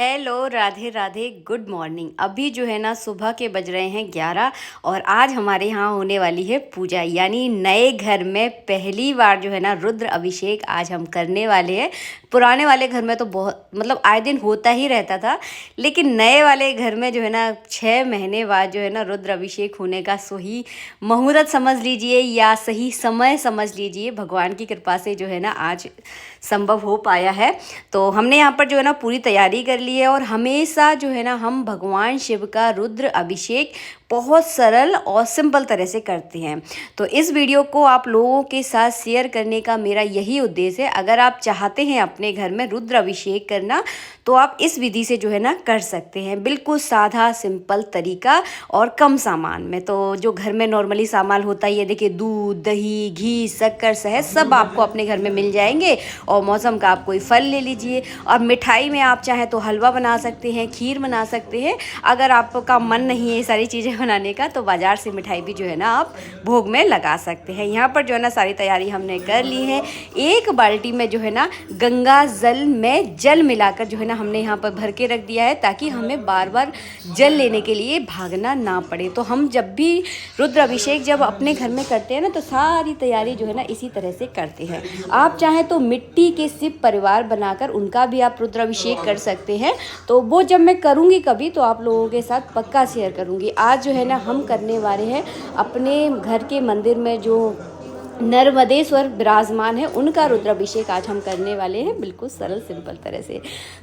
Hello, Radhe Radhe, good morning. अभी जो है ना सुबह के बज रहे हैं 11 और आज हमारे यहाँ होने वाली है पूजा, यानी नए घर में पहली बार जो है ना रुद्र अभिषेक आज हम करने वाले हैं। पुराने वाले घर में तो बहुत आए दिन होता ही रहता था, लेकिन नए वाले घर में जो है ना 6 महीने बाद जो है ना रुद्र अभिषेक होने का सही मुहूर्त समझ लीजिए या सही समय समझ लीजिए, भगवान की कृपा से जो है ना आज संभव हो पाया है। तो हमने यहाँ पर जो है ना पूरी तैयारी कर ली है और हमेशा जो है ना हम भगवान शिव का रुद्र अभिषेक बहुत सरल और सिंपल तरह से करते हैं। तो इस वीडियो को आप लोगों के साथ शेयर करने का मेरा यही उद्देश्य है। अगर आप चाहते हैं अपने घर में रुद्र अभिषेक करना तो आप इस विधि से जो है ना कर सकते हैं, बिल्कुल सादा सिंपल तरीका और कम सामान में। तो जो घर में नॉर्मली सामान होता है, ये देखिए दूध, दही, घी, शक्कर, शहद सब आपको अपने घर में मिल जाएंगे। और मौसम का आप कोई फल ले लीजिए और मिठाई में आप चाहें तो हलवा बना सकते हैं, खीर बना सकते हैं। अगर आपका मन नहीं है ये सारी चीज़ें बनाने का तो बाज़ार से मिठाई भी जो है ना आप भोग में लगा सकते हैं। यहाँ पर जो है ना सारी तैयारी हमने कर ली है। एक बाल्टी में जो है ना गंगा जल में जल मिलाकर जो है ना हमने यहाँ पर भर के रख दिया है, ताकि हमें बार बार जल लेने के लिए भागना ना पड़े। तो हम जब भी रुद्र अभिषेक जब अपने घर में करते हैं ना तो सारी तैयारी जो है ना इसी तरह से करते हैं। आप चाहें तो मिट्टी के शिव परिवार बनाकर उनका भी आप रुद्र अभिषेक कर सकते हैं। तो वो जब मैं करूँगी कभी तो आप लोगों के साथ पक्का शेयर करूँगी। आज जो है ना हम करने वाले हैं अपने घर के मंदिर में जो नर्मदेश्वर विराजमान है उनका रुद्राभिषेक आज हम करने वाले हैं, बिल्कुल सरल सिंपल तरह से।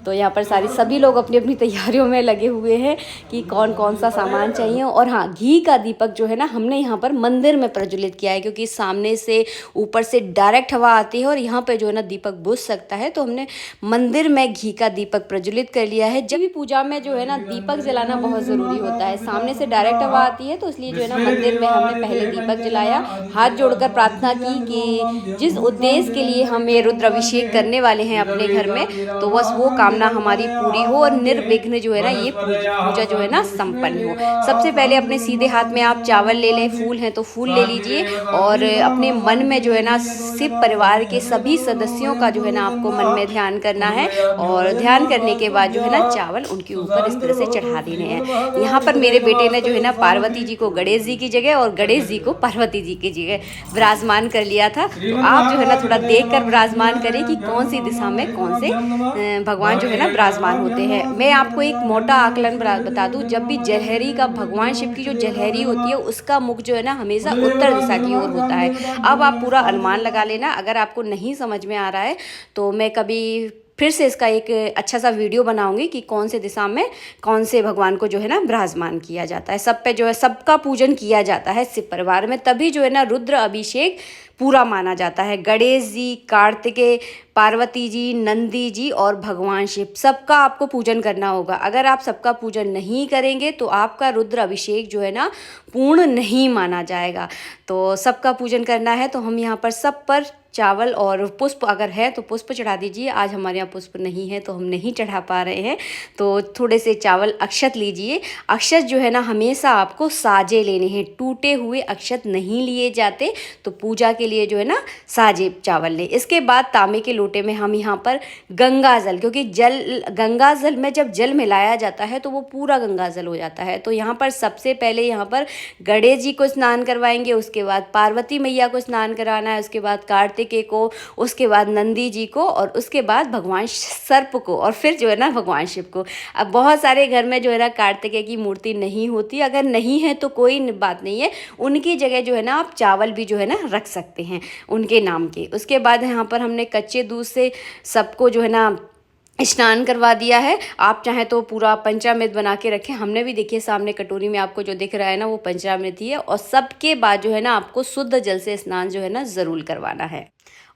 तो यहाँ पर सभी लोग अपनी अपनी तैयारियों में लगे हुए हैं कि कौन कौन सा सामान चाहिए। और हाँ, घी का दीपक जो है ना हमने यहाँ पर मंदिर में प्रज्वलित किया है, क्योंकि सामने से ऊपर से डायरेक्ट हवा आती है और यहाँ पर जो है ना दीपक बुझ सकता है। तो हमने मंदिर में घी का दीपक प्रज्वलित कर लिया है। जब भी पूजा में जो है ना दीपक जलाना बहुत ज़रूरी होता है, सामने से डायरेक्ट हवा आती है, तो इसलिए जो है ना मंदिर में हमने पहले दीपक जलाया, हाथ जोड़कर प्रार्थना की कि जिस उद्देश्य के लिए हम ये रुद्र अभिषेक करने वाले हैं अपने घर में, तो बस वो कामना हमारी पूरी हो और निर्विघ्न जो है ना ये पूजा जो है ना संपन्न हो। सबसे पहले अपने सीधे हाथ में आप चावल ले लें, फूल हैं तो फूल ले लीजिए और अपने मन में जो है ना शिव परिवार के सभी सदस्यों का जो है ना आपको मन में ध्यान करना है। और ध्यान करने के बाद जो है ना चावल उनके ऊपर इस तरह से चढ़ा देने हैं। यहाँ पर मेरे बेटे ने जो है ना पार्वती जी को गणेश जी की जगह और गणेश जी को पार्वती जी की जगह विराजमान कर लिया था। तो आप जो है ना थोड़ा देखकर विराजमान करें कि कौन सी दिशा में कौन से भगवान जो है ना विराजमान होते हैं। मैं आपको एक मोटा आकलन बता दूं, जब भी जलहरी का भगवान शिव की जो जलहरी होती है उसका मुख जो है ना हमेशा उत्तर दिशा की ओर होता है। अब आप पूरा अनुमान लगा लेना। अगर आपको नहीं समझ में आ रहा है तो मैं कभी फिर से इसका एक अच्छा सा वीडियो बनाऊंगी कि कौन से दिशा में कौन से भगवान को जो है ना विराजमान किया जाता है। सब पे जो है सबका पूजन किया जाता है शिव परिवार में, तभी जो है ना रुद्र अभिषेक पूरा माना जाता है। गणेश जी, कार्तिकेय, पार्वती जी, नंदी जी और भगवान शिव सबका आपको पूजन करना होगा। अगर आप सबका पूजन नहीं करेंगे तो आपका रुद्र अभिषेक जो है ना पूर्ण नहीं माना जाएगा। तो सबका पूजन करना है तो हम यहाँ पर सब पर चावल और पुष्प अगर है तो पुष्प चढ़ा दीजिए। आज हमारे यहाँ पुष्प नहीं है तो हम नहीं चढ़ा पा रहे हैं, तो थोड़े से चावल अक्षत लीजिए। अक्षत जो है ना हमेशा आपको साजे लेने हैं, टूटे हुए अक्षत नहीं लिए जाते। तो पूजा के लिए जो है ना साजे चावल लें। इसके बाद तांबे के लोटे में हम यहाँ पर गंगा जल, क्योंकि गंगा जल में जब जल मिलाया जाता है तो वो पूरा गंगा जल हो जाता है। तो यहाँ पर सबसे पहले यहाँ पर गणेश जी को स्नान करवाएंगे, उसके बाद पार्वती मैया को स्नान कराना है, उसके बाद कार्तिकेय को, उसके बाद नंदी जी को और उसके बाद भगवान सर्प को और फिर जो है ना भगवान शिव को। अब बहुत सारे घर में जो है ना कार्तिकेय की मूर्ति नहीं होती, अगर नहीं है तो कोई बात नहीं है, उनकी जगह जो है ना आप चावल भी जो है ना रख सकते हैं उनके नाम के। उसके बाद यहाँ पर हमने कच्चे दूध से सबको जो है ना स्नान करवा दिया है। आप चाहें तो पूरा पंचामृत बना के रखें। हमने भी देखिए सामने कटोरी में आपको जो दिख रहा है ना वो पंचामृत ही है। और सबके बाद जो है ना आपको शुद्ध जल से स्नान जो है ना ज़रूर करवाना है।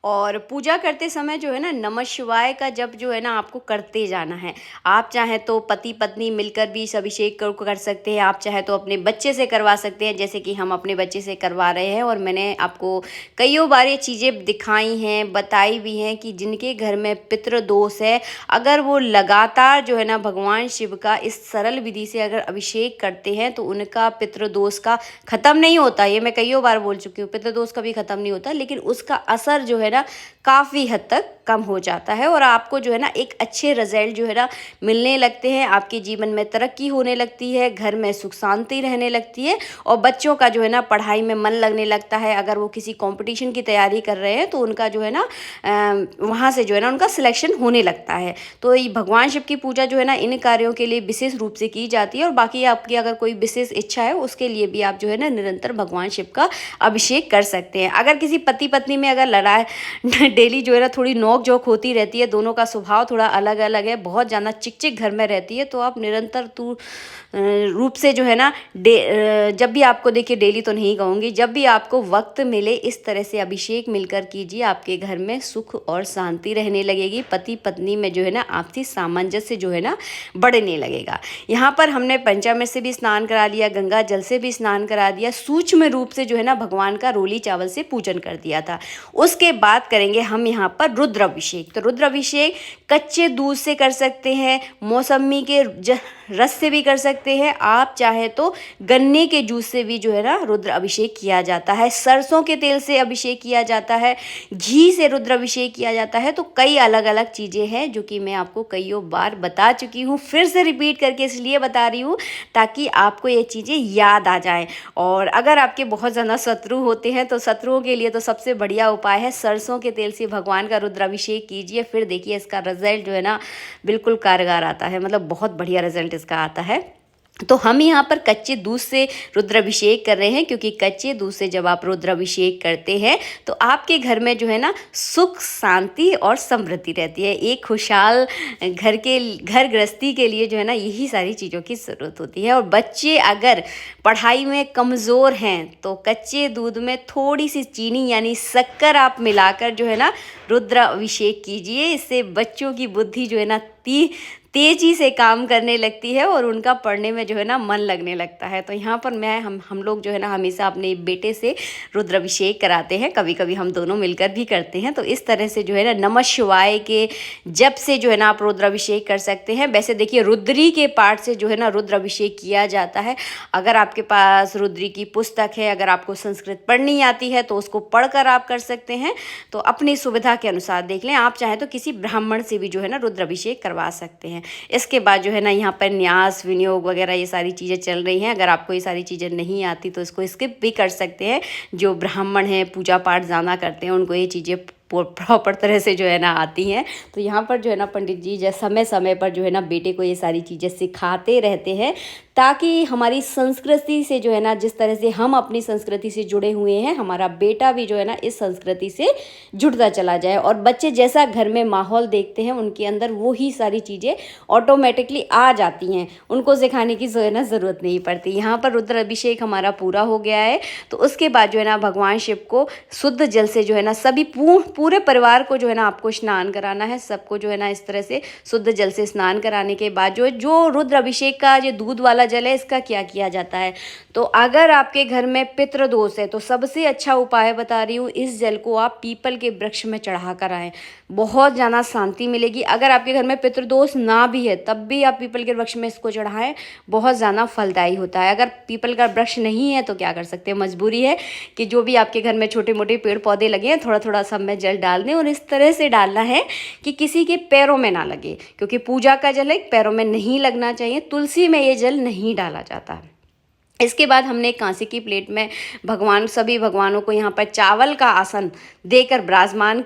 और पूजा करते समय जो है ना नमः शिवाय का जप जो है ना आपको करते जाना है। आप चाहें तो पति पत्नी मिलकर भी इस अभिषेक कर सकते हैं, आप चाहें तो अपने बच्चे से करवा सकते हैं, जैसे कि हम अपने बच्चे से करवा रहे हैं। और मैंने आपको कईयों बार ये चीज़ें दिखाई हैं, बताई भी हैं कि जिनके घर में पितृदोष है, अगर वो लगातार जो है ना भगवान शिव का इस सरल विधि से अगर अभिषेक करते हैं तो उनका पितृदोष का ख़त्म नहीं होता। ये मैं कईयों बार बोल चुकी हूँ, पितृदोष कभी ख़त्म नहीं होता, लेकिन उसका असर जो है ना काफ़ी हद तक कम हो जाता है और आपको जो है ना एक अच्छे रिजल्ट जो है ना मिलने लगते हैं, आपके जीवन में तरक्की होने लगती है, घर में सुख शांति रहने लगती है और बच्चों का जो है ना पढ़ाई में मन लगने लगता है। अगर वो किसी कंपटीशन की तैयारी कर रहे हैं तो उनका जो है ना वहाँ से जो है ना उनका सिलेक्शन होने लगता है। तो ये भगवान शिव की पूजा जो है ना इन कार्यों के लिए विशेष रूप से की जाती है और बाकी आपकी अगर कोई विशेष इच्छा है उसके लिए भी आप जो है ना निरंतर भगवान शिव का अभिषेक कर सकते हैं। अगर किसी पति पत्नी में अगर लड़ाई डेली जो है ना थोड़ी नोक झोंक होती रहती है, दोनों का स्वभाव थोड़ा अलग अलग है, बहुत ज़्यादा चिकचिक घर में रहती है, तो आप निरंतर रूप से जो है ना जब भी आपको देखिए डेली तो नहीं कहूँगी, जब भी आपको वक्त मिले इस तरह से अभिषेक मिलकर कीजिए, आपके घर में सुख और शांति रहने लगेगी। पति पत्नी में जो है ना आपसी सामंजस्य जो है ना बढ़ने लगेगा। यहाँ पर हमने पंचामृत से भी स्नान करा लिया, गंगा जल से भी स्नान करा दिया, सूक्ष्म रूप से जो है ना भगवान का रोली चावल से पूजन कर दिया था। उसके बाद करेंगे हम यहाँ पर रुद्र अभिषेक। तो रुद्र अभिषेक कच्चे दूध से कर सकते हैं, मौसमी के रस से भी कर सकते हैं, आप चाहे तो गन्ने के जूस से भी जो है ना रुद्र अभिषेक किया जाता है, सरसों के तेल से अभिषेक किया जाता है, घी से रुद्र अभिषेक किया जाता है। तो कई अलग अलग चीज़ें हैं जो कि मैं आपको कईयों बार बता चुकी हूँ, फिर से रिपीट करके इसलिए बता रही हूँ ताकि आपको ये चीज़ें याद आ जाएं। और अगर आपके बहुत ज़्यादा शत्रु होते हैं तो शत्रुओं के लिए तो सबसे बढ़िया उपाय है सरसों के तेल से भगवान का रुद्राभिषेक कीजिए, फिर देखिए इसका रिजल्ट जो है ना बिल्कुल कारगर आता है, मतलब बहुत बढ़िया रिजल्ट इसका आता है। तो हम यहाँ पर कच्चे दूध से रुद्राभिषेक कर रहे हैं क्योंकि कच्चे दूध से जब आप रुद्राभिषेक करते हैं तो आपके घर में जो है ना सुख शांति और समृद्धि रहती है। एक खुशहाल घर गृहस्थी के लिए जो है ना यही सारी चीज़ों की ज़रूरत होती है। और बच्चे अगर पढ़ाई में कमज़ोर हैं तो कच्चे दूध में थोड़ी सी चीनी यानी शक्कर आप मिलाकर जो है ना रुद्राभिषेक कीजिए। इससे बच्चों की बुद्धि जो है ना तेजी से काम करने लगती है और उनका पढ़ने में जो है ना मन लगने लगता है। तो यहाँ पर हम लोग जो है ना हमेशा अपने बेटे से रुद्राभिषेक कराते हैं, कभी कभी हम दोनों मिलकर भी करते हैं। तो इस तरह से जो है ना नमः शिवाय के जप से जो है ना आप रुद्राभिषेक कर सकते हैं। वैसे देखिए रुद्री के पाठ से जो है ना रुद्राभिषेक किया जाता है। अगर आपके पास रुद्री की पुस्तक है, अगर आपको संस्कृत पढ़नी आती है तो उसको पढ़कर आप कर सकते हैं। तो अपनी सुविधा के अनुसार देख लें, आप चाहें तो किसी ब्राह्मण से भी जो है ना रुद्राभिषेक करवा सकते हैं। इसके बाद जो है ना यहाँ पर न्यास विनियोग वगैरह ये सारी चीज़ें चल रही हैं। अगर आपको ये सारी चीज़ें नहीं आती तो इसको स्किप भी कर सकते हैं। जो ब्राह्मण हैं पूजा पाठ ज़्यादा करते हैं उनको ये चीज़ें प्रॉपर तरह से जो है ना आती हैं। तो यहाँ पर जो है ना पंडित जी समय समय पर जो है ना बेटे को ये सारी चीज़ें सिखाते रहते हैं ताकि हमारी संस्कृति से जो है ना जिस तरह से हम अपनी संस्कृति से जुड़े हुए हैं हमारा बेटा भी जो है ना इस संस्कृति से जुड़ता चला जाए। और बच्चे जैसा घर में माहौल देखते हैं उनके अंदर वो ही सारी चीज़ें ऑटोमेटिकली आ जाती हैं, उनको सिखाने की जो है ना ज़रूरत नहीं पड़ती। यहाँ पर रुद्र अभिषेक हमारा पूरा हो गया है। तो उसके बाद जो है ना भगवान शिव को शुद्ध जल से जो है ना सभी पूरे परिवार को जो है ना आपको स्नान कराना है। सबको जो है ना इस तरह से शुद्ध जल से स्नान कराने के बाद जो रुद्र अभिषेक का जो दूध वाला जल है इसका क्या किया जाता है। तो अगर आपके घर में पितृदोष है तो सबसे अच्छा उपाय बता रही हूँ, इस जल को आप पीपल के वृक्ष में चढ़ा कर आएँ, बहुत ज़्यादा शांति मिलेगी। अगर आपके घर में पितृदोष ना भी है तब भी आप पीपल के वृक्ष में इसको चढ़ाएं, बहुत ज़्यादा फलदायी होता है। अगर पीपल का वृक्ष नहीं है तो क्या कर सकते हैं, मजबूरी है कि जो भी आपके घर में छोटे मोटे पेड़ पौधे लगे हैं थोड़ा थोड़ा सब में जल डाल दें और इस तरह से डालना है कि किसी के पैरों में ना लगे, क्योंकि पूजा का जल है पैरों में नहीं लगना चाहिए। तुलसी में ये जल नहीं डाला जाता है। इसके बाद हमने कांसे की प्लेट में सभी भगवानों को यहाँ पर चावल का आसन देकर विराजमान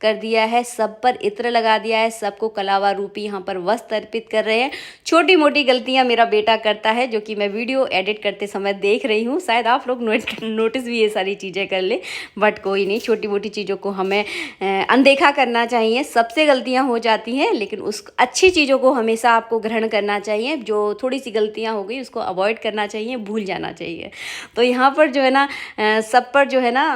कर दिया है, सब पर इत्र लगा दिया है, सबको कलावा रूपी यहाँ पर वस्त्र अर्पित कर रहे हैं। छोटी मोटी गलतियाँ मेरा बेटा करता है जो कि मैं वीडियो एडिट करते समय देख रही हूँ, शायद आप लोग नोटिस भी ये सारी चीज़ें कर ले, बट कोई नहीं, छोटी मोटी चीज़ों को हमें अनदेखा करना चाहिए। सबसे गलतियाँ हो जाती हैं लेकिन उस अच्छी चीज़ों को हमेशा आपको ग्रहण करना चाहिए। जो थोड़ी सी गलतियाँ हो गई उसको अवॉइड करना चाहिए, भूल जाना चाहिए। तो यहाँ पर जो है ना सब पर जो है ना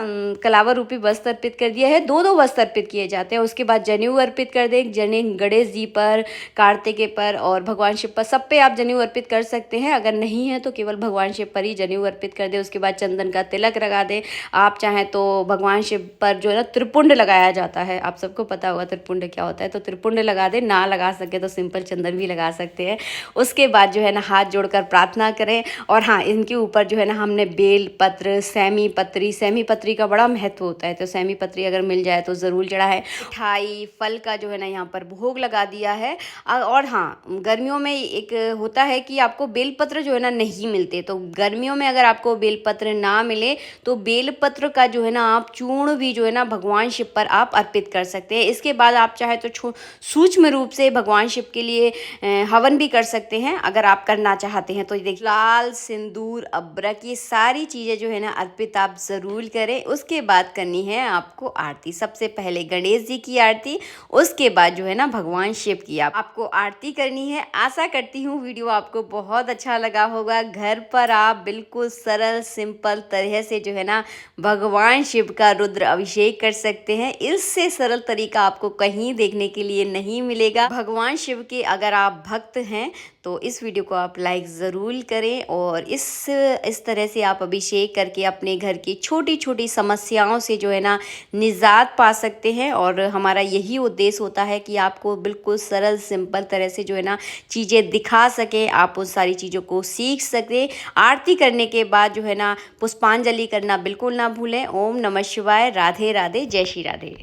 कलावा रूपी वस्त्र अर्पित कर दिया है। दो वस्त्र अर्पित किए जाते हैं। उसके बाद जनेऊ अर्पित कर दें, गणेश जी पर, कार्तिकेय पर और भगवान शिव पर, सब पे आप जनेऊ अर्पित कर सकते हैं। अगर नहीं है तो केवल भगवान शिव पर ही जनेऊ अर्पित कर दें। उसके बाद चंदन का तिलक लगा दें। आप चाहें तो भगवान शिव पर जो है ना त्रिपुंड लगाया जाता है, आप सबको पता होगा त्रिपुंड क्या होता है, तो त्रिपुंड लगा दें। ना लगा सके तो सिंपल चंदन भी लगा सकते हैं। उसके बाद जो है ना हाथ जोड़कर प्रार्थना करें। और हाँ, इनके ऊपर जो है ना हमने बेल पत्र, सैमी पत्री का बड़ा महत्व होता है, तो सैमी पत्री अगर मिल जाए तो ज़रूर चढ़ाएं। रहा है। मिठाई फल का जो है ना यहाँ पर भोग लगा दिया है। और हाँ, गर्मियों में एक होता है कि आपको बेलपत्र जो है ना नहीं मिलते, तो गर्मियों में अगर आपको बेलपत्र ना मिले तो बेलपत्र का जो है ना आप चूर्ण भी जो है ना भगवान शिव पर आप अर्पित कर सकते हैं। इसके बाद आप चाहे तो सूक्ष्म रूप से भगवान शिव के लिए हवन भी कर सकते हैं अगर आप करना चाहते हैं। तो देखिए, लाल सिंदूर अबरक ये सारी चीज़ें जो है ना अर्पित आप ज़रूर करें। उसके बाद करनी है आपको आरती। सबसे पहले गणेश जी की आरती, उसके बाद जो है ना भगवान शिव की आपको आरती करनी है। आशा करती हूँ वीडियो आपको बहुत अच्छा लगा होगा। घर पर आप बिल्कुल सरल सिंपल तरह से जो है ना भगवान शिव का रुद्र अभिषेक कर सकते हैं। इससे सरल तरीका आपको कहीं देखने के लिए नहीं मिलेगा। भगवान शिव के अगर आप भक्त हैं तो इस वीडियो को आप लाइक ज़रूर करें, और इस तरह से आप अभिषेक करके अपने घर की छोटी छोटी समस्याओं से जो है ना निजात पा सकते हैं। और हमारा यही उद्देश्य होता है कि आपको बिल्कुल सरल सिंपल तरह से जो है ना चीज़ें दिखा सकें, आप उस सारी चीज़ों को सीख सकें। आरती करने के बाद जो है ना पुष्पांजलि करना बिल्कुल ना भूलें। ओम नमः शिवाय। राधे राधे। जय श्री राधे।